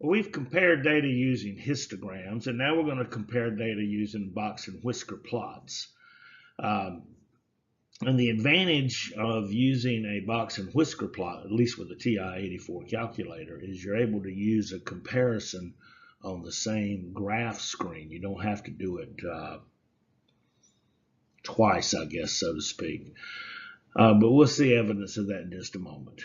we've compared data using histograms, and now we're going to compare data using box and whisker plots. And the advantage of using a box and whisker plot, at least with the TI-84 calculator, is you're able to use a comparison on the same graph screen. You don't have to do it twice, I guess, so to speak. But we'll see evidence of that in just a moment,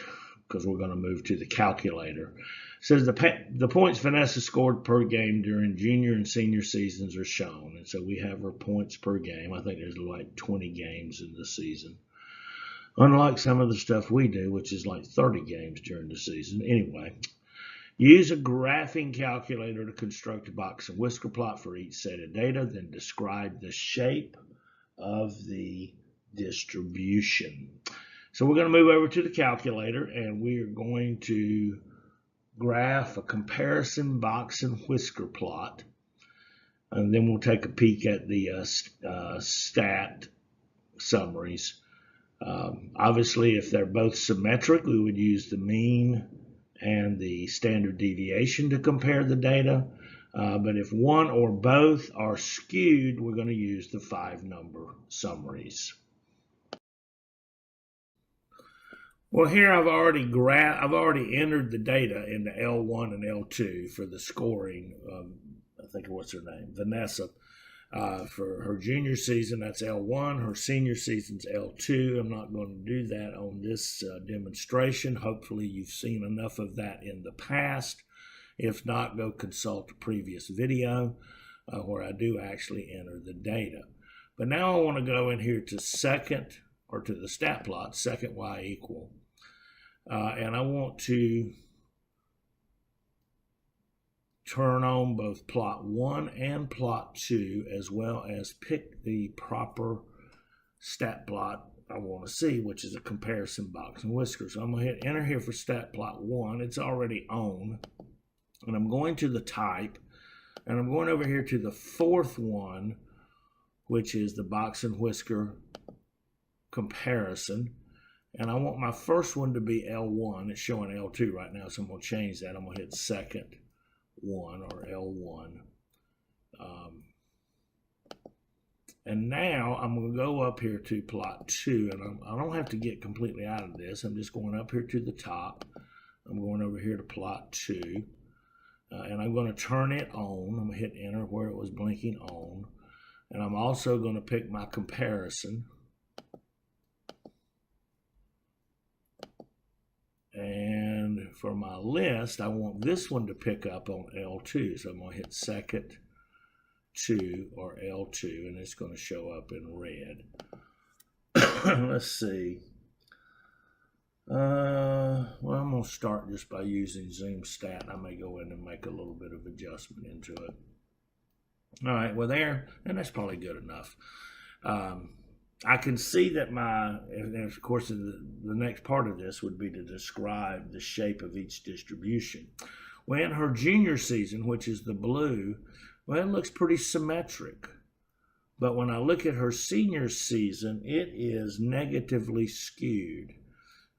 because we're going to move to the calculator. It says the points Vanessa scored per game during junior and senior seasons are shown. And so we have her points per game. I think there's like 20 games in the season. Unlike some of the stuff we do, which is like 30 games during the season. Anyway, use a graphing calculator to construct a box and whisker plot for each set of data, then describe the shape of the distribution. So we're going to move over to the calculator, and we are going to graph a comparison box and whisker plot, and then we'll take a peek at the stat summaries. Obviously, if they're both symmetric, we would use the mean and the standard deviation to compare the data. But if one or both are skewed, we're going to use the 5-number summaries. Well, here I've already entered the data into L1 and L2 for the scoring. I think what's her name, Vanessa. For her junior season, that's L1. Her senior season's L2. I'm not going to do that on this demonstration. Hopefully you've seen enough of that in the past. If not, go consult a previous video where I do actually enter the data. But now I want to go in here to to the stat plot, second y equal. And I want to turn on both plot 1 and plot 2, as well as pick the proper stat plot I want to see, which is a comparison box and whisker. So I'm going to hit enter here for stat plot 1. It's already on. And I'm going to the type, and I'm going over here to the 4th one, which is the box and whisker comparison. And I want my first one to be L1. It's showing L2 right now, so I'm going to change that. I'm going to hit second one, or L1. And now I'm going to go up here to plot 2, and I don't have to get completely out of this. I'm just going up here to the top. I'm going over here to plot 2. And I'm going to turn it on. I'm going to hit enter where it was blinking on. And I'm also going to pick my comparison. And for my list, I want this one to pick up on L2. So I'm going to hit second 2 or L2, and it's going to show up in red. Let's see. Well, I'm going to start just by using Zoom Stat. I may go in and make a little bit of adjustment into it. All right, well there, and that's probably good enough. I can see that and of course, the next part of this would be to describe the shape of each distribution. Well, in her junior season, which is the blue, well, it looks pretty symmetric. But when I look at her senior season, it is negatively skewed.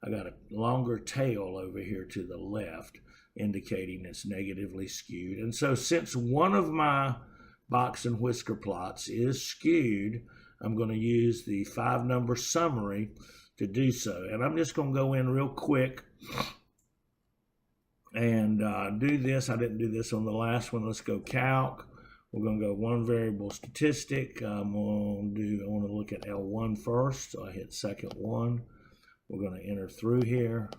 I got a longer tail over here to the left, indicating it's negatively skewed. And so since one of my box and whisker plots is skewed, I'm going to use the 5-number summary to do so. And I'm just going to go in real quick and do this. I didn't do this on the last one. Let's go calc. We're going to go one variable statistic. I want to look at L1 first. So I hit second one. We're going to enter through here.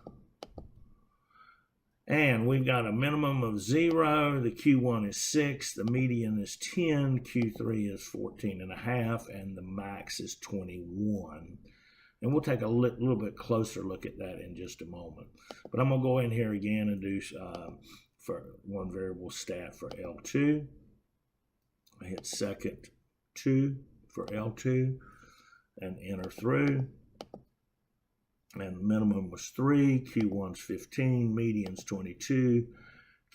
And we've got a minimum of 0. The Q1 is 6. The median is 10. Q3 is 14.5. And the max is 21. And we'll take a little bit closer look at that in just a moment. But I'm going to go in here again and do for one variable stat for L2. I hit second 2 for L2 and enter through. And the minimum was 3, Q1's 15, median's 22,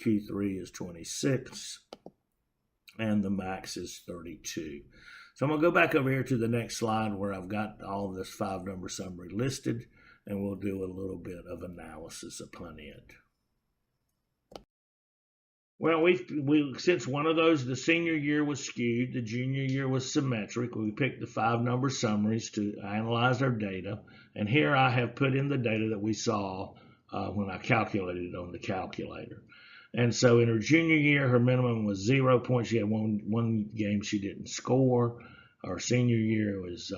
Q3 is 26, and the max is 32. So I'm going to go back over here to the next slide where I've got all this 5-number summary listed, and we'll do a little bit of analysis upon it. Well, since one of those, the senior year was skewed, the junior year was symmetric. We picked the 5-number summaries to analyze our data, and here I have put in the data that we saw when I calculated it on the calculator. And so in her junior year, her minimum was 0 points. She had one game she didn't score. Our senior year was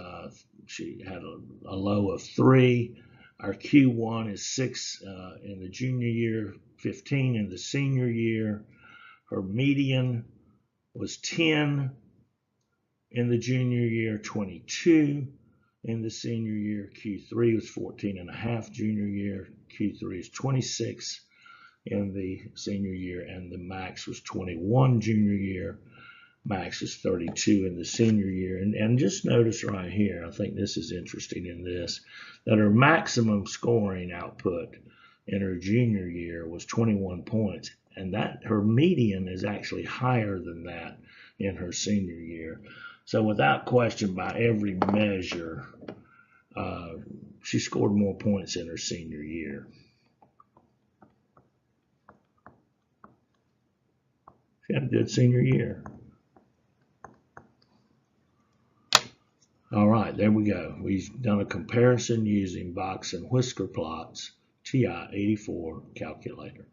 she had a low of 3. Our Q1 is 6 in the junior year, 15 in the senior year. Her median was 10 in the junior year, 22 in the senior year. Q3 was 14.5 junior year. Q3 is 26 in the senior year, and the max was 21 junior year. Max is 32 in the senior year. And just notice right here, I think this is interesting in this, that her maximum scoring output in her junior year was 21 points, and that her median is actually higher than that in her senior year. So without question, by every measure, she scored more points in her senior year. She had a good senior year. All right, there we go. We've done a comparison using Box and Whisker plots, TI-84 calculator.